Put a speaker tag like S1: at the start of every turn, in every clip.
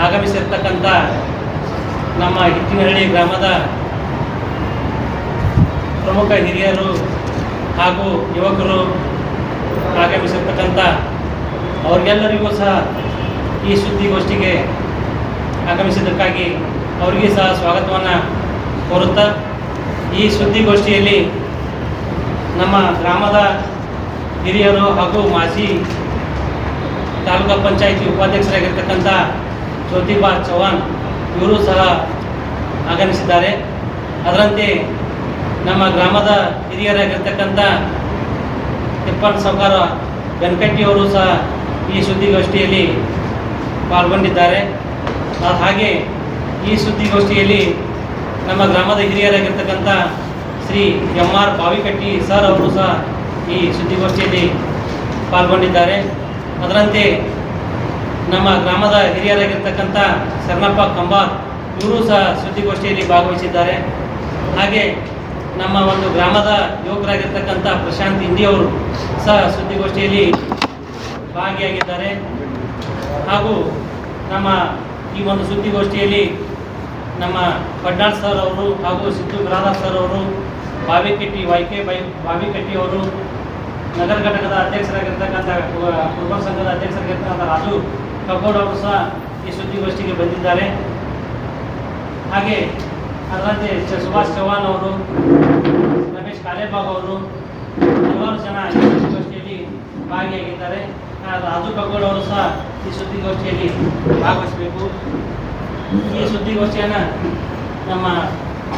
S1: ಆಗಮಿಸಿರ್ತಕ್ಕಂಥ ನಮ್ಮ ಹಿಟ್ಟಿನಹಳ್ಳಿ ಗ್ರಾಮದ ಪ್ರಮುಖ ಹಿರಿಯರು ಹಾಗೂ ಯುವಕರು ಆಗಮಿಸಿರ್ತಕ್ಕಂಥ ಅವ್ರಿಗೆಲ್ಲರಿಗೂ ಸಹ ಈ ಸುದ್ದಿಗೋಷ್ಠಿಗೆ ಆಗಮಿಸಿದ್ದಕ್ಕಾಗಿ ಅವರಿಗೆ ಸಹ ಸ್ವಾಗತವನ್ನು ಕೋರುತ್ತಾ, ಈ ಸುದ್ದಿಗೋಷ್ಠಿಯಲ್ಲಿ ನಮ್ಮ ಗ್ರಾಮದ ಹಿರಿಯರು ಹಾಗೂ ಮಾಜಿ ತಾಲೂಕಾ ಪಂಚಾಯಿತಿ ಉಪಾಧ್ಯಕ್ಷರಾಗಿರ್ತಕ್ಕಂಥ ಜ್ಯೋತಿಬಾ ಚೌಹಾಣ್ ಇವರು ಸಹ ಆಗಮಿಸಿದ್ದಾರೆ. ಅದರಂತೆ ನಮ್ಮ ಗ್ರಾಮದ ಹಿರಿಯರಾಗಿರ್ತಕ್ಕಂಥ ತಿಪ್ಪಣ್ಣ ಸಾವ್ಕಾರ ಬೆನಕಟ್ಟಿಯವರು ಸಹ ಈ ಸುದ್ದಿಗೋಷ್ಠಿಯಲ್ಲಿ ಪಾಲ್ಗೊಂಡಿದ್ದಾರೆ. ಹಾಗೆ ಈ ಸುದ್ದಿಗೋಷ್ಠಿಯಲ್ಲಿ ನಮ್ಮ ಗ್ರಾಮದ ಹಿರಿಯರಾಗಿರ್ತಕ್ಕಂಥ ಶ್ರೀ ಎಂ.ಆರ್. ಬಾವಿಕಟ್ಟಿ ಸರ್ ಅವರು ಸಹ ಈ ಸುದ್ದಿಗೋಷ್ಠಿಯಲ್ಲಿ ಪಾಲ್ಗೊಂಡಿದ್ದಾರೆ. ಅದರಂತೆ ನಮ್ಮ ಗ್ರಾಮದ ಹಿರಿಯರಾಗಿರ್ತಕ್ಕಂಥ ಶರಣಪ್ಪ ಕಂಬಾರ್ ಇವರು ಸಹ ಸುದ್ದಿಗೋಷ್ಠಿಯಲ್ಲಿ ಭಾಗವಹಿಸಿದ್ದಾರೆ. ಹಾಗೆ ನಮ್ಮ ಒಂದು ಗ್ರಾಮದ ಯುವಕರಾಗಿರ್ತಕ್ಕಂಥ ಪ್ರಶಾಂತ್ ಇಂಡಿಯವರು ಸಹ ಸುದ್ದಿಗೋಷ್ಠಿಯಲ್ಲಿ ಭಾಗಿಯಾಗಿದ್ದಾರೆ. ಹಾಗೂ ನಮ್ಮ ಈ ಒಂದು ಸುದ್ದಿಗೋಷ್ಠಿಯಲ್ಲಿ ನಮ್ಮ ಫಡ್ನಾಳ್ ಸರ್ ಅವರು ಹಾಗೂ ಸಿದ್ದು ಬಿರಾದಾರ್ ಸರ್ ಅವರು, ಬಾವಿಕಟ್ಟಿ ಬಾವಿಕಟ್ಟಿ ಅವರು, ನಗರ ಘಟಕದ ಅಧ್ಯಕ್ಷರಾಗಿರ್ತಕ್ಕಂಥ ಕುರುಬರ ಸಂಘದ ಅಧ್ಯಕ್ಷರಾಗಿರ್ತಕ್ಕಂಥ ರಾಜು ಕಗೋಡ್ ಅವರು ಸಹ ಈ ಸುದ್ದಿಗೋಷ್ಠಿಗೆ ಬಂದಿದ್ದಾರೆ. ಹಾಗೆ ಅದರಂತೆ ಸುಭಾಷ್ ಚೌಹಾಣ್ ಅವರು, ರಮೇಶ್ ಕಾಲೇಬಾಗ್ ಅವರು, ಹಲವಾರು ಜನ ಈ ಸುದ್ದಿಗೋಷ್ಠಿಯಲ್ಲಿ ಭಾಗಿಯಾಗಿದ್ದಾರೆ. ರಾಜು ಕಗೋಡ್ ಅವರು ಸಹ ಈ ಸುದ್ದಿಗೋಷ್ಠಿಯಲ್ಲಿ ಭಾಗವಹಿಸಬೇಕು. ಈ ಸುದ್ದಿಗೋಷ್ಠಿಯನ್ನು ನಮ್ಮ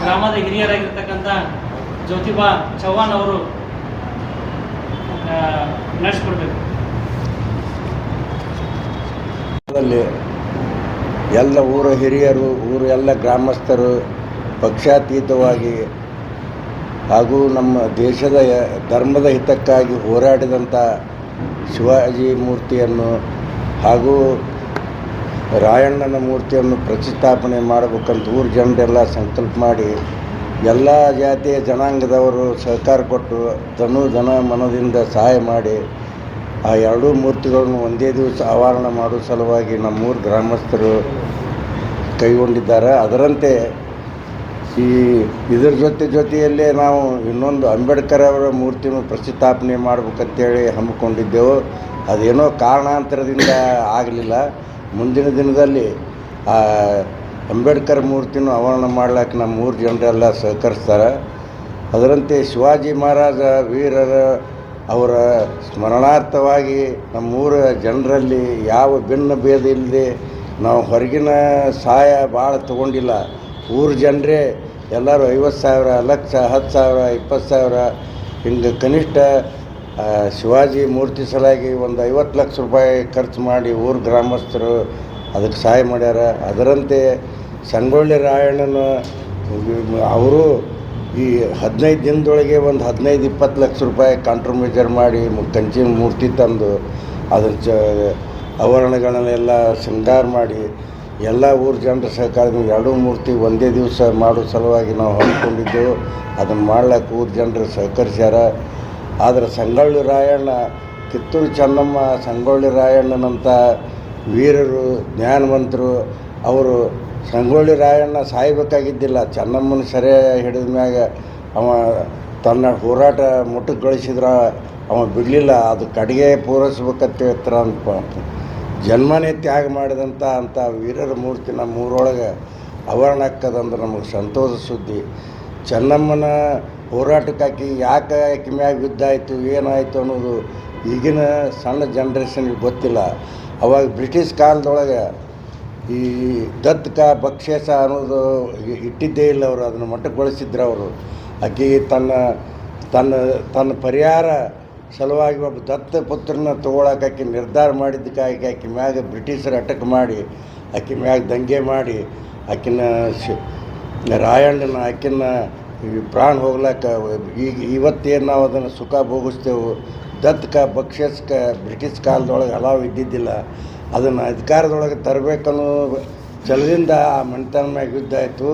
S1: ಗ್ರಾಮದ ಹಿರಿಯರಾಗಿರ್ತಕ್ಕಂಥ ಜ್ಯೋತಿಬಾ ಚೌಹಾಣ್ ಅವರು ನಡೆಸ್ಕೊಡ್ಬೇಕು.
S2: ಎಲ್ಲ ಊರ ಹಿರಿಯರು, ಎಲ್ಲ ಗ್ರಾಮಸ್ಥರು ಪಕ್ಷಾತೀತವಾಗಿ ಹಾಗೂ ನಮ್ಮ ದೇಶದ ಧರ್ಮದ ಹಿತಕ್ಕಾಗಿ ಹೋರಾಡಿದಂಥ ಶಿವಾಜಿ ಮೂರ್ತಿಯನ್ನು ಹಾಗೂ ರಾಯಣ್ಣನ ಮೂರ್ತಿಯನ್ನು ಪ್ರತಿಷ್ಠಾಪನೆ ಮಾಡಬೇಕಂತ ಊರ ಜನರೆಲ್ಲ ಸಂಕಲ್ಪ ಮಾಡಿ ಎಲ್ಲ ಜಾತಿಯ ಜನಾಂಗದವರು ಸಹಕಾರ ಕೊಟ್ಟು ಧನ ಮನದಿಂದ ಸಹಾಯ ಮಾಡಿ ಆ ಎರಡೂ ಮೂರ್ತಿಗಳನ್ನು ಒಂದೇ ದಿವಸ ಆವರಣ ಮಾಡುವ ಸಲುವಾಗಿ ನಮ್ಮೂರು ಗ್ರಾಮಸ್ಥರು ಕೈಗೊಂಡಿದ್ದಾರೆ. ಅದರಂತೆ ಇದರ ಜೊತೆಯಲ್ಲೇ ನಾವು ಇನ್ನೊಂದು ಅಂಬೇಡ್ಕರ್ ಅವರ ಮೂರ್ತಿಯನ್ನು ಪ್ರತಿಷ್ಠಾಪನೆ ಮಾಡ್ಬೇಕಂತೇಳಿ ಹಮ್ಮಿಕೊಂಡಿದ್ದೆವು. ಅದೇನೋ ಕಾರಣಾಂತರದಿಂದ ಆಗಲಿಲ್ಲ. ಮುಂದಿನ ದಿನದಲ್ಲಿ ಆ ಅಂಬೇಡ್ಕರ್ ಮೂರ್ತಿನೂ ಆವರಣ ಮಾಡ್ಲಿಕ್ಕೆ ನಮ್ಮ ಊರು ಜನರೆಲ್ಲ ಸಹಕರಿಸ್ತಾರೆ. ಅದರಂತೆ ಶಿವಾಜಿ ಮಹಾರಾಜ ವೀರರ ಅವರ ಸ್ಮರಣಾರ್ಥವಾಗಿ ನಮ್ಮೂರ ಜನರಲ್ಲಿ ಯಾವ ಭಿನ್ನ ಭೇದ ಇಲ್ಲದೆ ನಾವು ಹೊರಗಿನ ಸಹಾಯ ಭಾಳ ತೊಗೊಂಡಿಲ್ಲ. ಊರ ಜನರೇ ಎಲ್ಲರೂ 50,000, ಲಕ್ಷ, 10,000, 20,000 ಹಿಂಗೆ ಕನಿಷ್ಠ ಶಿವಾಜಿ ಮೂರ್ತಿ ಸಲಾಗಿ ಒಂದು 50 ಲಕ್ಷ ರೂಪಾಯಿ ಖರ್ಚು ಮಾಡಿ ಊರ ಗ್ರಾಮಸ್ಥರು ಅದಕ್ಕೆ ಸಹಾಯ ಮಾಡ್ಯಾರ. ಅದರಂತೆ ಸಂಗೊಳ್ಳಿ ರಾಯಣ್ಣನ ಅವರು ಈ 15 ದಿನದೊಳಗೆ ಒಂದು 15-20 ಲಕ್ಷ ರೂಪಾಯಿ ಕಾಂಟ್ರಿಬ್ಯೂಷನ್ ಮಾಡಿ ಕಂಚಿನ ಮೂರ್ತಿ ತಂದು ಅದನ್ನು ಆವರಣಗಳನ್ನೆಲ್ಲ ಶೃಂಗಾರ ಮಾಡಿ ಎಲ್ಲ ಊರು ಜನರ ಸಹಕಾರದಿಂದ ಎರಡೂ ಮೂರ್ತಿ ಒಂದೇ ದಿವಸ ಮಾಡೋ ಸಲುವಾಗಿ ನಾವು ಹಮ್ಮಿಕೊಂಡಿದ್ದೆವು. ಅದನ್ನು ಮಾಡ್ಲಿಕ್ಕೆ ಊರು ಜನರು ಸಹಕರಿಸ್ಯಾರ. ಆದರೆ ಸಂಗೊಳ್ಳಿ ರಾಯಣ್ಣ, ಕಿತ್ತೂರು ಚೆನ್ನಮ್ಮ, ಸಂಗೊಳ್ಳಿ ರಾಯಣ್ಣನಂಥ ವೀರರು, ಜ್ಞಾನವಂತರು ಅವರು ಸಂಗೊಳ್ಳಿ ರಾಯಣ್ಣ ಸಾಯಬೇಕಾಗಿದ್ದಿಲ್ಲ. ಚೆನ್ನಮ್ಮನ ಸೆರೆ ಹಿಡಿದ ಮ್ಯಾಗ ಅವ ತನ್ನ ಹೋರಾಟ ಮುಟ್ಟುಗೊಳಿಸಿದ್ರೆ ಅವ ಬಿಡಲಿಲ್ಲ. ಅದು ಕಡೆಗೆ ಪೂರೈಸ್ಬೇಕಂತ ಹೇಳ್ತಾರೆ. ಅಂತ ಜನ್ಮನೇ ತ್ಯಾಗ ಮಾಡಿದಂಥ ವೀರರ ಮೂರ್ತಿ ನಮ್ಮ ಊರೊಳಗೆ ಆವರಣ ಹಾಕೋದಂದ್ರೆ ನಮಗೆ ಸಂತೋಷ ಸುದ್ದಿ. ಚೆನ್ನಮ್ಮನ ಹೋರಾಟಕ್ಕಾಕಿ ಯಾಕೆ ಆಕೆ ಮ್ಯಾಗ ಯುದ್ಧ ಆಯಿತು, ಏನಾಯಿತು ಅನ್ನೋದು ಈಗಿನ ಸಣ್ಣ ಜನ್ರೇಷನ್ಗೆ ಗೊತ್ತಿಲ್ಲ. ಅವಾಗ ಬ್ರಿಟಿಷ್ ಕಾಲದೊಳಗೆ ಈ ದತ್ತಕ ಬಕ್ಷೇಸ ಅನ್ನೋದು ಇಟ್ಟಿದ್ದೇ ಇಲ್ಲ. ಅವರು ಅದನ್ನು ಮಟ್ಟಗೊಳಿಸಿದ್ರು. ಅವರು ಆಕೆ ತನ್ನ ಪರಿಹಾರ ಸಲುವಾಗಿ ಒಬ್ಬ ದತ್ತ ಪುತ್ರನ ತೊಗೊಳಕ್ಕೆ ಆಕೆ ನಿರ್ಧಾರ ಮಾಡಿದ್ದಕ್ಕೆ ಆಕೆ ಮ್ಯಾಗ ಬ್ರಿಟಿಷರು ಅಟಕ್ ಮಾಡಿ ಆಕೆ ಮ್ಯಾಗ ದಂಗೆ ಮಾಡಿ ಆಕಿನ ರಾಯಣ್ಣನ ಆಕಿನ ಪ್ರಾಣ ಹೋಗ್ಲಿಕ್ಕೆ ಇವತ್ತೇನು ನಾವು ಅದನ್ನು ಸುಖ ಭೋಗಿಸ್ತೇವೆ. ದತ್ತಕ ಬಕ್ಷೇಸ್ಕ ಬ್ರಿಟಿಷ್ ಕಾಲದೊಳಗೆ ಹಲಾವು ಇದ್ದಿದ್ದಿಲ್ಲ. ಅದನ್ನು ಅಧಿಕಾರದೊಳಗೆ ತರಬೇಕನ್ನೋ ಛಲದಿಂದ ಆ ಮನೆತನ ಮ್ಯಾಗ ಯುದ್ಧ ಆಯಿತು.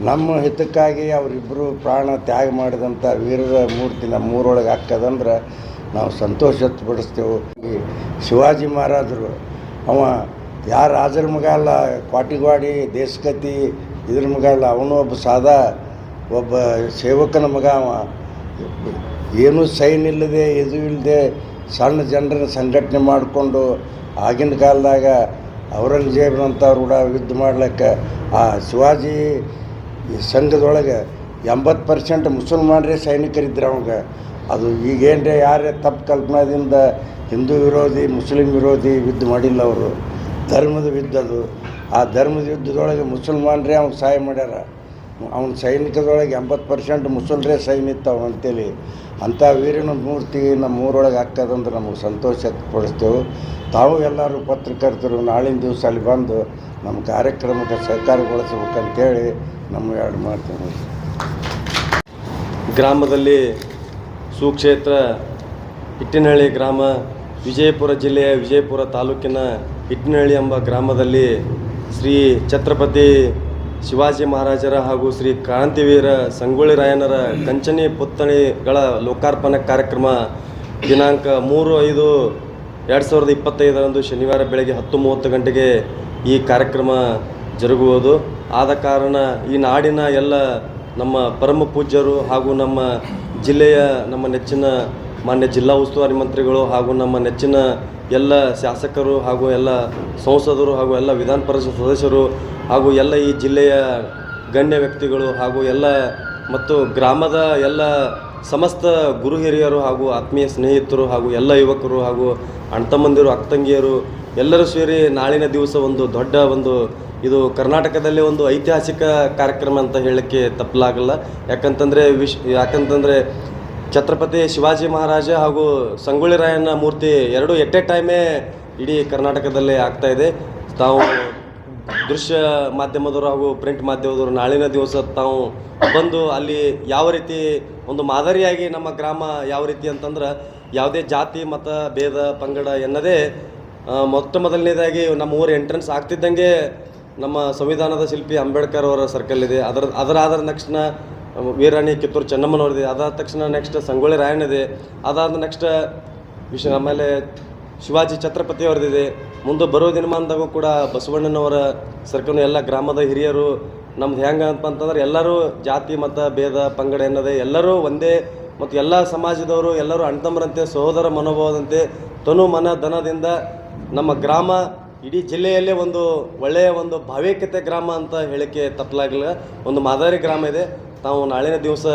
S2: ನಮ್ಮ ಹಿತಕ್ಕಾಗಿ ಅವರಿಬ್ಬರು ಪ್ರಾಣ ತ್ಯಾಗ ಮಾಡಿದಂಥ ವೀರರ ಮೂರ್ತಿ ನಮ್ಮೂರೊಳಗೆ ಹಾಕೋದಂದ್ರೆ ನಾವು ಸಂತೋಷ ಪಡಿಸ್ತೇವೆ. ಶಿವಾಜಿ ಮಹಾರಾಜರು ಅವ ಯಾರು ರಾಜರ ಮಗ ಅಲ್ಲ, ಕ್ವಾಟಿಗ್ವಾಡಿ ದೇಶಕತಿ ಇದ್ರ ಮಗ ಅಲ್ಲ, ಅವನು ಒಬ್ಬ ಸಾದಾ ಒಬ್ಬ ಸೇವಕನ ಮಗ. ಅವ ಏನೂ ಸೈನ್ ಇಲ್ಲದೆ ಇದು ಇಲ್ಲದೆ ಸಣ್ಣ ಜನರನ್ನ ಸಂಘಟನೆ ಮಾಡಿಕೊಂಡು ಆಗಿನ ಕಾಲದಾಗ ಔರಂಗಜೇಬನಂಥವ್ರು ಕೂಡ ಯುದ್ಧ ಮಾಡ್ಲಿಕ್ಕೆ ಆ ಶಿವಾಜಿ ಸಂಘದೊಳಗೆ 80% ಮುಸಲ್ಮಾನರೇ ಸೈನಿಕರಿದ್ರು ಅವಾಗ. ಅದು ಈಗೇನ್ರೆ ಯಾರೇ ತಪ್ಪು ಕಲ್ಪನಾದಿಂದ ಹಿಂದೂ ವಿರೋಧಿ ಮುಸ್ಲಿಂ ವಿರೋಧಿ ಯುದ್ಧ ಮಾಡಿಲ್ಲ ಅವರು, ಧರ್ಮದ ಯುದ್ಧ ಅದು. ಆ ಧರ್ಮದ ಯುದ್ಧದೊಳಗೆ ಮುಸಲ್ಮಾನರೇ ಅವ್ನಿಗೆ ಸಹಾಯ ಮಾಡ್ಯಾರ. ಅವನ ಸೈನಿಕದೊಳಗೆ 80% ಮುಸಲ್ರೇ ಸೈನಿತ್ತವ ಅಂತೇಳಿ. ಅಂಥ ವೀರನ ಮೂರ್ತಿ ನಮ್ಮ ಊರೊಳಗೆ ಹಾಕೋದಂದ್ರೆ ನಮಗೆ ಸಂತೋಷ ಪಡಿಸ್ತೇವೆ. ತಾವು ಎಲ್ಲರೂ ಪತ್ರಕರ್ತರು ನಾಳಿನ ದಿವಸ ಅಲ್ಲಿ ಬಂದು ನಮ್ಮ ಕಾರ್ಯಕ್ರಮಕ್ಕೆ ಸಹಕಾರಗೊಳಿಸ್ಬೇಕಂತೇಳಿ ನಮ್ಮ ಎರಡು ಮಾಡ್ತೀವಿ.
S3: ಗ್ರಾಮದಲ್ಲಿ ಸುಕ್ಷೇತ್ರ ಹಿಟ್ಟಿನಹಳ್ಳಿ ಗ್ರಾಮ, ವಿಜಯಪುರ ಜಿಲ್ಲೆಯ ವಿಜಯಪುರ ತಾಲೂಕಿನ ಹಿಟ್ಟಿನಹಳ್ಳಿ ಎಂಬ ಗ್ರಾಮದಲ್ಲಿ ಶ್ರೀ ಛತ್ರಪತಿ ಶಿವಾಜಿ ಮಹಾರಾಜರ ಹಾಗೂ ಶ್ರೀ ಕ್ರಾಂತಿವೀರ ಸಂಗೊಳ್ಳಿ ರಾಯಣ್ಣರ ಕಂಚನಿ ಪುತ್ಥಳಿಗಳ ಲೋಕಾರ್ಪಣೆ ಕಾರ್ಯಕ್ರಮ ದಿನಾಂಕ 3/5/2025 ಶನಿವಾರ ಬೆಳಗ್ಗೆ 10:30 ಗಂಟೆಗೆ ಈ ಕಾರ್ಯಕ್ರಮ ಜರುಗುವುದು. ಆದ ಕಾರಣ ಈ ನಾಡಿನ ಎಲ್ಲ ನಮ್ಮ ಪರಮ ಪೂಜ್ಯರು ಹಾಗೂ ನಮ್ಮ ಜಿಲ್ಲೆಯ ನಮ್ಮ ನೆಚ್ಚಿನ ಮಾನ್ಯ ಜಿಲ್ಲಾ ಉಸ್ತುವಾರಿ ಮಂತ್ರಿಗಳು ಹಾಗೂ ನಮ್ಮ ನೆಚ್ಚಿನ ಎಲ್ಲ ಶಾಸಕರು ಹಾಗೂ ಎಲ್ಲ ಸಂಸದರು ಹಾಗೂ ಎಲ್ಲ ವಿಧಾನ ಪರಿಷತ್ ಸದಸ್ಯರು ಹಾಗೂ ಎಲ್ಲ ಈ ಜಿಲ್ಲೆಯ ಗಣ್ಯ ವ್ಯಕ್ತಿಗಳು ಹಾಗೂ ಎಲ್ಲ ಮತ್ತು ಗ್ರಾಮದ ಎಲ್ಲ ಸಮಸ್ತ ಗುರು ಹಿರಿಯರು ಹಾಗೂ ಆತ್ಮೀಯ ಸ್ನೇಹಿತರು ಹಾಗೂ ಎಲ್ಲ ಯುವಕರು ಹಾಗೂ ಅಣ್ತಮ್ಮಂದಿರು ಅಕ್ಕತಂಗಿಯರು ಎಲ್ಲರೂ ಸೇರಿ ನಾಳಿನ ದಿವಸ ಒಂದು ದೊಡ್ಡ ಇದು ಕರ್ನಾಟಕದಲ್ಲಿ ಒಂದು ಐತಿಹಾಸಿಕ ಕಾರ್ಯಕ್ರಮ ಅಂತ ಹೇಳಕ್ಕೆ ತಪ್ಪಲಾಗಲ್ಲ. ಯಾಕಂತಂದರೆ ಛತ್ರಪತಿ ಶಿವಾಜಿ ಮಹಾರಾಜ ಹಾಗೂ ಸಂಗೊಳ್ಳಿ ರಾಯಣ್ಣ ಮೂರ್ತಿ ಎರಡು ಎಟ್ ಎ ಟೈಮೇ ಇಡೀ ಕರ್ನಾಟಕದಲ್ಲೇ ಆಗ್ತಾಯಿದೆ. ತಾವು ದೃಶ್ಯ ಮಾಧ್ಯಮದವರು ಹಾಗೂ ಪ್ರಿಂಟ್ ಮಾಧ್ಯಮದವರು ನಾಳಿನ ದಿವಸ ತಾವು ಬಂದು ಅಲ್ಲಿ ಯಾವ ರೀತಿ ಒಂದು ಮಾದರಿಯಾಗಿ ನಮ್ಮ ಗ್ರಾಮ ಯಾವ ರೀತಿ ಅಂತಂದ್ರೆ ಯಾವುದೇ ಜಾತಿ ಮತ ಭೇದ ಪಂಗಡ ಎನ್ನದೇ ಮೊದಲನೇದಾಗಿ ನಮ್ಮ ಊರು ಎಂಟ್ರೆನ್ಸ್ ಆಗ್ತಿದ್ದಂಗೆ ನಮ್ಮ ಸಂವಿಧಾನದ ಶಿಲ್ಪಿ ಅಂಬೇಡ್ಕರ್ ಅವರ ಸರ್ಕಲ್ ಇದೆ. ಅದರಾದ ತಕ್ಷಣ ವೀರಾಣಿ ಕಿತ್ತೂರು ಚೆನ್ನಮ್ಮನವ್ರದಿದೆ. ಅದಾದ ತಕ್ಷಣ ನೆಕ್ಸ್ಟ್ ಸಂಗೊಳ್ಳಿ ರಾಯಣ್ಣ ಇದೆ. ಅದಾದ ನೆಕ್ಸ್ಟ್ ಆಮೇಲೆ ಶಿವಾಜಿ ಛತ್ರಪತಿ ಅವ್ರದ್ದಿದೆ. ಮುಂದೆ ಬರೋ ದಿನಮಾನದಾಗೂ ಕೂಡ ಬಸವಣ್ಣನವರ ಸರ್ಕಲ್ ಎಲ್ಲ ಗ್ರಾಮದ ಹಿರಿಯರು ನಮ್ದು ಹೆಂಗೆ ಅಂತಂದ್ರೆ ಎಲ್ಲರೂ ಜಾತಿ ಮತ ಭೇದ ಪಂಗಡ ಎನ್ನದೆ ಎಲ್ಲರೂ ಒಂದೇ ಮತ್ತು ಎಲ್ಲ ಸಮಾಜದವರು ಎಲ್ಲರೂ ಅಣ್ತಮ್ಮರಂತೆ ಸಹೋದರ ಮನೋಭಾವದಂತೆ ತನು ಮನ ಧನದಿಂದ ನಮ್ಮ ಗ್ರಾಮ ಇಡೀ ಜಿಲ್ಲೆಯಲ್ಲೇ ಒಂದು ಒಳ್ಳೆಯ ಒಂದು ಭಾವೈಕ್ಯತೆ ಗ್ರಾಮ ಅಂತ ಹೇಳಕ್ಕೆ ತಪ್ಪಲಾಗಿಲ್ಲ. ಒಂದು ಮಾದರಿ ಗ್ರಾಮ ಇದೆ. ತಾವು ನಾಳಿನ ದಿವಸ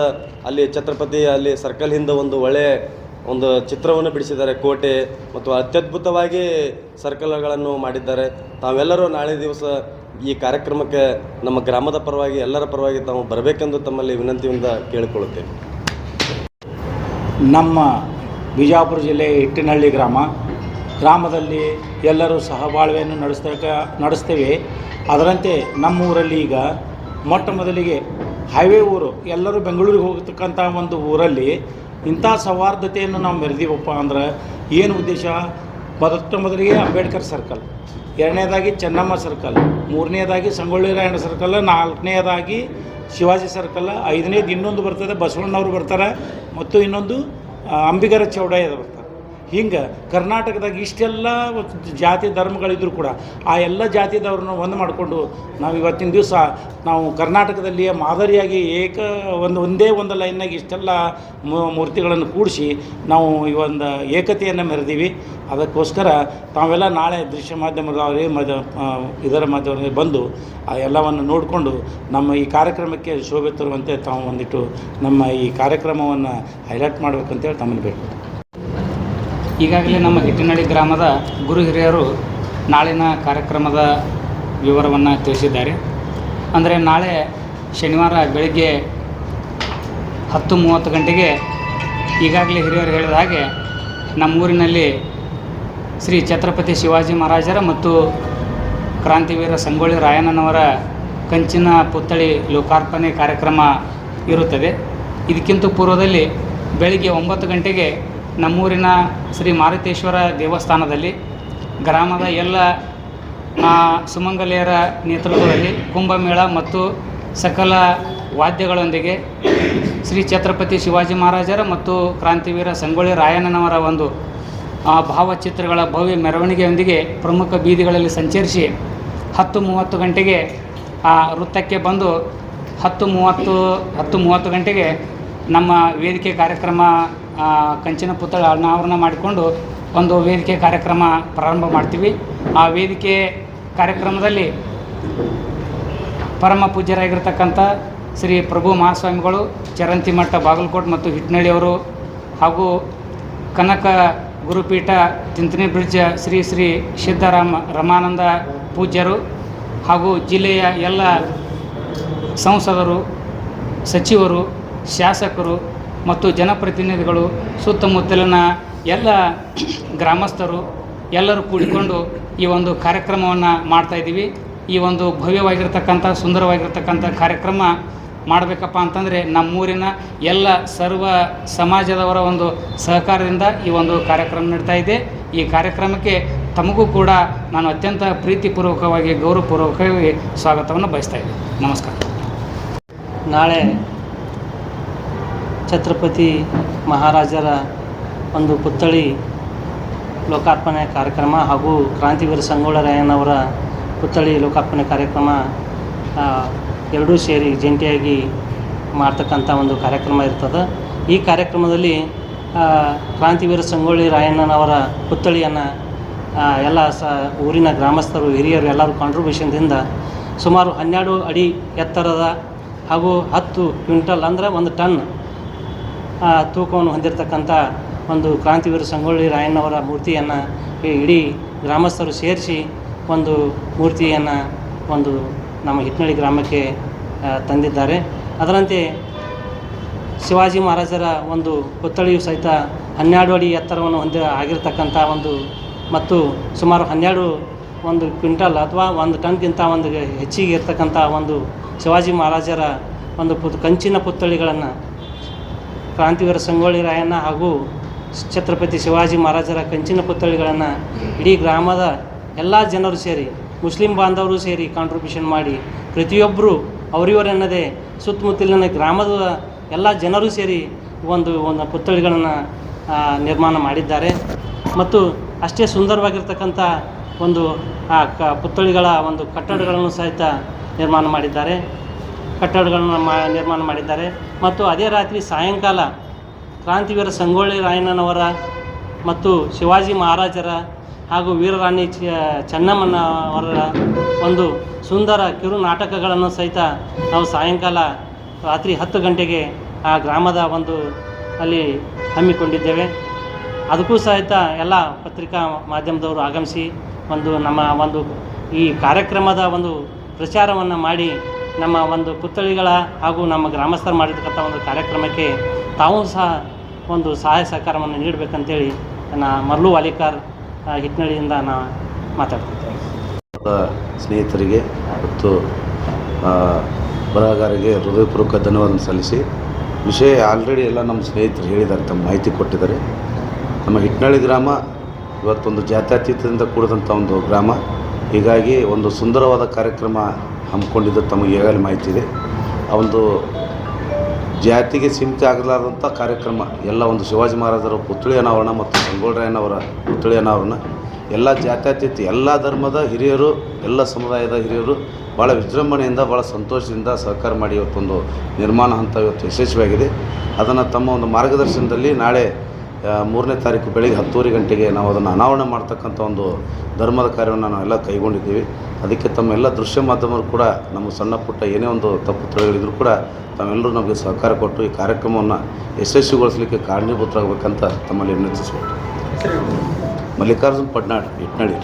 S3: ಅಲ್ಲಿ ಛತ್ರಪತಿ ಅಲ್ಲಿ ಸರ್ಕಲ್ ಹಿಂದೆ ಒಂದು ಒಳ್ಳೆಯ ಒಂದು ಚಿತ್ರವನ್ನು ಬಿಡಿಸಿದ್ದಾರೆ, ಕೋಟೆ ಮತ್ತು ಅತ್ಯದ್ಭುತವಾಗಿ ಸರ್ಕಲ್ಗಳನ್ನು ಮಾಡಿದ್ದಾರೆ. ತಾವೆಲ್ಲರೂ ನಾಳೆ ದಿವಸ ಈ ಕಾರ್ಯಕ್ರಮಕ್ಕೆ ನಮ್ಮ ಗ್ರಾಮದ ಪರವಾಗಿ ಎಲ್ಲರ ಪರವಾಗಿ ತಾವು ಬರಬೇಕೆಂದು ತಮ್ಮಲ್ಲಿ ವಿನಂತಿಯಿಂದ ಕೇಳಿಕೊಳ್ಳುತ್ತೇನೆ.
S4: ನಮ್ಮ ಬಿಜಾಪುರ ಜಿಲ್ಲೆಯ ಹಿಟ್ಟಿನಹಳ್ಳಿ ಗ್ರಾಮದಲ್ಲಿ ಎಲ್ಲರೂ ಸಹಬಾಳ್ವೆಯನ್ನು ನಡೆಸ್ತೇವೆ. ಅದರಂತೆ ನಮ್ಮೂರಲ್ಲಿ ಈಗ ಮೊಟ್ಟ ಮೊದಲಿಗೆ ಹೈವೇ ಊರು, ಎಲ್ಲರೂ ಬೆಂಗಳೂರಿಗೆ ಹೋಗತಕ್ಕಂಥ ಒಂದು ಊರಲ್ಲಿ ಇಂಥ ಸೌಹಾರ್ದತೆಯನ್ನು ನಾವು ಮೆರೆದೀವಪ್ಪ ಅಂದ್ರೆ ಏನು ಉದ್ದೇಶ? ಮೊಟ್ಟ ಮೊದಲಿಗೆ ಅಂಬೇಡ್ಕರ್ ಸರ್ಕಲ್, ಎರಡನೇದಾಗಿ ಚೆನ್ನಮ್ಮ ಸರ್ಕಲ್, ಮೂರನೇದಾಗಿ ಸಂಗೊಳ್ಳಿ ರಾಯಣ್ಣ ಸರ್ಕಲ್, ನಾಲ್ಕನೇದಾಗಿ ಶಿವಾಜಿ ಸರ್ಕಲ್, ಐದನೇದು ಇನ್ನೊಂದು ಬರ್ತದೆ ಬಸವಣ್ಣವರು ಬರ್ತಾರೆ, ಮತ್ತು ಇನ್ನೊಂದು ಅಂಬಿಗರ ಚೌಡಯ್ಯ ಬರ್ತಾರೆ. ಹಿಂಗೆ ಕರ್ನಾಟಕದಾಗ ಇಷ್ಟೆಲ್ಲ ಜಾತಿ ಧರ್ಮಗಳಿದ್ರೂ ಕೂಡ ಆ ಎಲ್ಲ ಜಾತಿದವ್ರನ್ನ ಒಂದು ಮಾಡಿಕೊಂಡು ನಾವು ಇವತ್ತಿನ ದಿವಸ ನಾವು ಕರ್ನಾಟಕದಲ್ಲಿ ಮಾದರಿಯಾಗಿ ಒಂದೇ ಒಂದು ಲೈನ್ನಾಗಿ ಇಷ್ಟೆಲ್ಲ ಮೂರ್ತಿಗಳನ್ನು ಕೂಡಿಸಿ ನಾವು ಈ ಒಂದು ಏಕತೆಯನ್ನು ಮೆರೆದೀವಿ. ಅದಕ್ಕೋಸ್ಕರ ತಾವೆಲ್ಲ ನಾಳೆ ದೃಶ್ಯ ಮಾಧ್ಯಮದವರೇ ಇದರ ಮಾಧ್ಯಮದಲ್ಲಿ ಬಂದು ಆ ಎಲ್ಲವನ್ನು ನೋಡಿಕೊಂಡು ನಮ್ಮ ಈ ಕಾರ್ಯಕ್ರಮಕ್ಕೆ ಶೋಭೆ ತರುವಂತೆ ತಾವು ಒಂದಿಟ್ಟು ನಮ್ಮ ಈ ಕಾರ್ಯಕ್ರಮವನ್ನು ಹೈಲೈಟ್ ಮಾಡಬೇಕಂತೇಳಿ ತಮ್ಮನ್ನು ಬೇಕು.
S5: ಈಗಾಗಲೇ ನಮ್ಮ ಹಿಟ್ಟಿನಹಳ್ಳಿ ಗ್ರಾಮದ ಗುರು ಹಿರಿಯರು ನಾಳಿನ ಕಾರ್ಯಕ್ರಮದ ವಿವರವನ್ನು ತಿಳಿಸಿದ್ದಾರೆ. ಅಂದರೆ ನಾಳೆ ಶನಿವಾರ ಬೆಳಗ್ಗೆ 10:30 ಗಂಟೆಗೆ ಈಗಾಗಲೇ ಹಿರಿಯರು ಹೇಳಿದ ಹಾಗೆ ನಮ್ಮೂರಿನಲ್ಲಿ ಶ್ರೀ ಛತ್ರಪತಿ ಶಿವಾಜಿ ಮಹಾರಾಜರ ಮತ್ತು ಕ್ರಾಂತಿವೀರ ಸಂಗೊಳ್ಳಿ ರಾಯಣ್ಣನವರ ಕಂಚಿನ ಪುತ್ಥಳಿ ಲೋಕಾರ್ಪಣೆ ಕಾರ್ಯಕ್ರಮ ಇರುತ್ತದೆ. ಇದಕ್ಕಿಂತ ಪೂರ್ವದಲ್ಲಿ ಬೆಳಗ್ಗೆ 9 ಗಂಟೆಗೆ ನಮ್ಮೂರಿನ ಶ್ರೀ ಮಾರುತೇಶ್ವರ ದೇವಸ್ಥಾನದಲ್ಲಿ ಗ್ರಾಮದ ಎಲ್ಲ ಸುಮಂಗಲಿಯರ ನೇತೃತ್ವದಲ್ಲಿ ಕುಂಭಮೇಳ ಮತ್ತು ಸಕಲ ವಾದ್ಯಗಳೊಂದಿಗೆ ಶ್ರೀ ಛತ್ರಪತಿ ಶಿವಾಜಿ ಮಹಾರಾಜರ ಮತ್ತು ಕ್ರಾಂತಿವೀರ ಸಂಗೊಳ್ಳಿ ರಾಯಣ್ಣನವರ ಒಂದು ಭಾವಚಿತ್ರಗಳ ಭವ್ಯ ಮೆರವಣಿಗೆಯೊಂದಿಗೆ ಪ್ರಮುಖ ಬೀದಿಗಳಲ್ಲಿ ಸಂಚರಿಸಿ 10:30 ಗಂಟೆಗೆ ಆ ವೃತ್ತಕ್ಕೆ ಬಂದು 10:30 ಗಂಟೆಗೆ ನಮ್ಮ ವೇದಿಕೆ ಕಾರ್ಯಕ್ರಮ ಕಂಚಿನ ಪುತ್ಥಳಿ ಅನಾವರಣ ಮಾಡಿಕೊಂಡು ಒಂದು ವೇದಿಕೆ ಕಾರ್ಯಕ್ರಮ ಪ್ರಾರಂಭ ಮಾಡ್ತೀವಿ. ಆ ವೇದಿಕೆ ಕಾರ್ಯಕ್ರಮದಲ್ಲಿ ಪರಮ ಪೂಜ್ಯರಾಗಿರ್ತಕ್ಕಂಥ ಶ್ರೀ ಪ್ರಭು ಮಹಾಸ್ವಾಮಿಗಳು, ಚರಂತಿ ಮಠ ಬಾಗಲಕೋಟೆ ಮತ್ತು ಹಿಟ್ನಳ್ಳಿಯವರು ಹಾಗೂ ಕನಕ ಗುರುಪೀಠ ತಿಂತನಿ ಬ್ರಿಡ್ಜ್ ಶ್ರೀ ಶ್ರೀ ರಮಾನಂದ ಪೂಜ್ಯರು ಹಾಗೂ ಜಿಲ್ಲೆಯ ಎಲ್ಲ ಸಂಸದರು, ಸಚಿವರು, ಶಾಸಕರು ಮತ್ತು ಜನಪ್ರತಿನಿಧಿಗಳು, ಸುತ್ತಮುತ್ತಲಿನ ಎಲ್ಲ ಗ್ರಾಮಸ್ಥರು ಎಲ್ಲರೂ ಕೂಡಿಕೊಂಡು ಈ ಒಂದು ಕಾರ್ಯಕ್ರಮವನ್ನು ಮಾಡ್ತಾಯಿದ್ದೀವಿ. ಈ ಒಂದು ಭವ್ಯವಾಗಿರ್ತಕ್ಕಂಥ ಸುಂದರವಾಗಿರ್ತಕ್ಕಂಥ ಕಾರ್ಯಕ್ರಮ ಮಾಡಬೇಕಪ್ಪ ಅಂತಂದರೆ ನಮ್ಮೂರಿನ ಎಲ್ಲ ಸರ್ವ ಸಮಾಜದವರ ಒಂದು ಸಹಕಾರದಿಂದ ಈ ಒಂದು ಕಾರ್ಯಕ್ರಮ ನಡೀತಾ ಇದೆ. ಈ ಕಾರ್ಯಕ್ರಮಕ್ಕೆ ತಮಗೂ ಕೂಡ ನಾನು ಅತ್ಯಂತ ಪ್ರೀತಿಪೂರ್ವಕವಾಗಿ ಗೌರವಪೂರ್ವಕವಾಗಿ ಸ್ವಾಗತವನ್ನು ಬಯಸ್ತಾ ಇದ್ದೀನಿ. ನಮಸ್ಕಾರ.
S1: ನಾಳೆ ಛತ್ರಪತಿ ಮಹಾರಾಜರ ಒಂದು ಪುತ್ಥಳಿ ಲೋಕಾರ್ಪಣೆ ಕಾರ್ಯಕ್ರಮ ಹಾಗೂ ಕ್ರಾಂತಿವೀರ ಸಂಗೊಳ್ಳಿ ರಾಯಣ್ಣವರ ಪುತ್ಥಳಿ ಲೋಕಾರ್ಪಣೆ ಕಾರ್ಯಕ್ರಮ ಎರಡೂ ಸೇರಿ ಜಂಟಿಯಾಗಿ ಮಾಡ್ತಕ್ಕಂಥ ಒಂದು ಕಾರ್ಯಕ್ರಮ ಇರ್ತದೆ. ಈ ಕಾರ್ಯಕ್ರಮದಲ್ಲಿ ಕ್ರಾಂತಿವೀರ ಸಂಗೊಳ್ಳಿ ರಾಯಣ್ಣನವರ ಪುತ್ಥಳಿಯನ್ನು ಎಲ್ಲ ಊರಿನ ಗ್ರಾಮಸ್ಥರು, ಹಿರಿಯರು ಎಲ್ಲರೂ ಕಾಂಟ್ರಿಬ್ಯೂಷನ್ದಿಂದ ಸುಮಾರು 12 ಅಡಿ ಎತ್ತರದ ಹಾಗೂ 10 ಕ್ವಿಂಟಲ್ ಅಂದರೆ 1 ಟನ್ ತೂಕವನ್ನು ಹೊಂದಿರತಕ್ಕಂಥ ಒಂದು ಕ್ರಾಂತಿವೀರ ಸಂಗೊಳ್ಳಿ ರಾಯಣ್ಣವರ ಮೂರ್ತಿಯನ್ನು ಇಡೀ ಗ್ರಾಮಸ್ಥರು ಸೇರಿಸಿ ಒಂದು ಮೂರ್ತಿಯನ್ನು ಒಂದು ನಮ್ಮ ಹಿಟ್ನಳ್ಳಿ ಗ್ರಾಮಕ್ಕೆ ತಂದಿದ್ದಾರೆ. ಅದರಂತೆ ಶಿವಾಜಿ ಮಹಾರಾಜರ ಒಂದು ಪುತ್ಥಳಿಯು ಸಹಿತ 12 ಅಡಿ ಎತ್ತರವನ್ನು ಆಗಿರ್ತಕ್ಕಂಥ ಒಂದು ಮತ್ತು ಸುಮಾರು 12 ಕ್ವಿಂಟಲ್ ಅಥವಾ 1 ಟನ್ಗಿಂತ ಒಂದು ಹೆಚ್ಚಿಗೆ ಇರ್ತಕ್ಕಂಥ ಒಂದು ಶಿವಾಜಿ ಮಹಾರಾಜರ ಒಂದು ಕಂಚಿನ ಪುತ್ಥಳಿಗಳನ್ನು ಕ್ರಾಂತಿವೀರ ಸಂಗೊಳ್ಳಿ ರಾಯಣ್ಣ ಹಾಗೂ ಛತ್ರಪತಿ ಶಿವಾಜಿ ಮಹಾರಾಜರ ಕಂಚಿನ ಪುತ್ಥಳಿಗಳನ್ನು ಇಡೀ ಗ್ರಾಮದ ಎಲ್ಲ ಜನರು ಸೇರಿ, ಮುಸ್ಲಿಂ ಬಾಂಧವರು ಸೇರಿ ಕಾಂಟ್ರಿಬ್ಯೂಷನ್ ಮಾಡಿ ಪ್ರತಿಯೊಬ್ಬರು ಅವರಿವರೆನ್ನದೇ ಸುತ್ತಮುತ್ತಲಿನ ಗ್ರಾಮದ ಎಲ್ಲ ಜನರು ಸೇರಿ ಒಂದು ಪುತ್ಥಳಿಗಳನ್ನು ನಿರ್ಮಾಣ ಮಾಡಿದ್ದಾರೆ. ಮತ್ತು ಅಷ್ಟೇ ಸುಂದರವಾಗಿರ್ತಕ್ಕಂಥ ಒಂದು ಪುತ್ಥಳಿಗಳ ಒಂದು ಕಟ್ಟಡಗಳನ್ನು ಸಹಿತ ನಿರ್ಮಾಣ ಮಾಡಿದ್ದಾರೆ. ಮತ್ತು ಅದೇ ರಾತ್ರಿ ಸಾಯಂಕಾಲ ಕ್ರಾಂತಿವೀರ ಸಂಗೊಳ್ಳಿ ರಾಯಣ್ಣನವರ ಮತ್ತು ಶಿವಾಜಿ ಮಹಾರಾಜರ ಹಾಗೂ ವೀರರಾಣಿ ಚೆನ್ನಮ್ಮನವರ ಒಂದು ಸುಂದರ ಕಿರು ನಾಟಕಗಳನ್ನು ಸಹಿತ ನಾವು ಸಾಯಂಕಾಲ ರಾತ್ರಿ 10 ಗಂಟೆಗೆ ಆ ಗ್ರಾಮದ ಒಂದು ಅಲ್ಲಿ ಹಮ್ಮಿಕೊಂಡಿದ್ದೇವೆ. ಅದಕ್ಕೂ ಸಹಿತ ಎಲ್ಲ ಪತ್ರಿಕಾ ಮಾಧ್ಯಮದವರು ಆಗಮಿಸಿ ನಮ್ಮ ಈ ಕಾರ್ಯಕ್ರಮದ ಒಂದು ಪ್ರಚಾರವನ್ನು ಮಾಡಿ ನಮ್ಮ ಒಂದು ಪುತ್ಥಳಿಗಳ ಹಾಗೂ ನಮ್ಮ ಗ್ರಾಮಸ್ಥರು ಮಾಡಿರ್ತಕ್ಕಂಥ ಒಂದು ಕಾರ್ಯಕ್ರಮಕ್ಕೆ ತಾವೂ ಸಹ ಒಂದು ಸಹಾಯ ಸಹಕಾರವನ್ನು ನೀಡಬೇಕಂತೇಳಿ ಮರ್ಲು ವಾಲಿಕಾರ್ ಹಿಟ್ನಳ್ಳಿಯಿಂದ ಮಾತಾಡ್ತಿದ್ದೇವೆ.
S2: ಸ್ನೇಹಿತರಿಗೆ ಮತ್ತು ಬರಹಗಾರರಿಗೆ ಹೃದಯಪೂರ್ವಕ ಧನ್ಯವಾದ ಸಲ್ಲಿಸಿ, ವಿಷಯ ಆಲ್ರೆಡಿ ಎಲ್ಲ ನಮ್ಮ ಸ್ನೇಹಿತರು ಹೇಳಿದ್ದಾರೆ, ತಮ್ಮ ಮಾಹಿತಿ ಕೊಟ್ಟಿದ್ದಾರೆ. ನಮ್ಮ ಹಿಟ್ನಳ್ಳಿ ಗ್ರಾಮ ಇವತ್ತೊಂದು ಜಾತ್ಯತೀತದಿಂದ ಕೂಡಿದಂಥ ಒಂದು ಗ್ರಾಮ. ಹೀಗಾಗಿ ಒಂದು ಸುಂದರವಾದ ಕಾರ್ಯಕ್ರಮ ಹಮ್ಮಿಕೊಂಡಿದ್ದು ತಮಗೆ ಈಗಾಗಲೇ ಮಾಹಿತಿ ಇದೆ. ಆ ಒಂದು ಜಾತಿಗೆ ಸೀಮಿತ ಆಗಲಾರದಂಥ ಕಾರ್ಯಕ್ರಮ ಎಲ್ಲ ಒಂದು ಶಿವಾಜಿ ಮಹಾರಾಜರ ಪುತ್ಥಳಿ ಅನಾವರಣ ಮತ್ತು ಸಂಗೊಳ್ಳಿ ರಾಯಣ್ಣವರ ಪುತ್ಥಳಿ ಅನಾವರಣ ಎಲ್ಲ ಜಾತ್ಯತೀತ ಎಲ್ಲ ಧರ್ಮದ ಹಿರಿಯರು, ಎಲ್ಲ ಸಮುದಾಯದ ಹಿರಿಯರು ಭಾಳ ವಿಜೃಂಭಣೆಯಿಂದ, ಭಾಳ ಸಂತೋಷದಿಂದ ಸಹಕಾರ ಮಾಡಿ ಇವತ್ತೊಂದು ನಿರ್ಮಾಣ ಹಂತ ಇವತ್ತು ಯಶಸ್ವಿಯಾಗಿದೆ. ಅದನ್ನು ತಮ್ಮ ಒಂದು ಮಾರ್ಗದರ್ಶನದಲ್ಲಿ ನಾಳೆ 3ನೇ ತಾರೀಕು ಬೆಳಗ್ಗೆ 10:30 ಗಂಟೆಗೆ ನಾವು ಅದನ್ನು ಅನಾವರಣ ಮಾಡ್ತಕ್ಕಂಥ ಒಂದು ಧರ್ಮದ ಕಾರ್ಯವನ್ನು ನಾವೆಲ್ಲ ಕೈಗೊಂಡಿದ್ದೀವಿ. ಅದಕ್ಕೆ ತಮ್ಮೆಲ್ಲ ದೃಶ್ಯ ಮಾಧ್ಯಮರು ಕೂಡ ನಮ್ಮ ಸಣ್ಣ ಪುಟ್ಟ ಏನೇ ಒಂದು ತಪ್ಪು ತಿಳಿಗಳಿದ್ರು ಕೂಡ ತಾವೆಲ್ಲರೂ ನಮಗೆ ಸಹಕಾರ ಕೊಟ್ಟು ಈ ಕಾರ್ಯಕ್ರಮವನ್ನು ಯಶಸ್ವಿಗೊಳಿಸಲಿಕ್ಕೆ ಕಾರಣೀಭೂತರಾಗಬೇಕಂತ ತಮ್ಮಲ್ಲಿ ವಿನಂತಿಸ್ಬೇಕು. ಮಲ್ಲಿಕಾರ್ಜುನ್ ಪಡ್ನಾಳ್, ಹಿಟ್ನಳ್ಳಿ.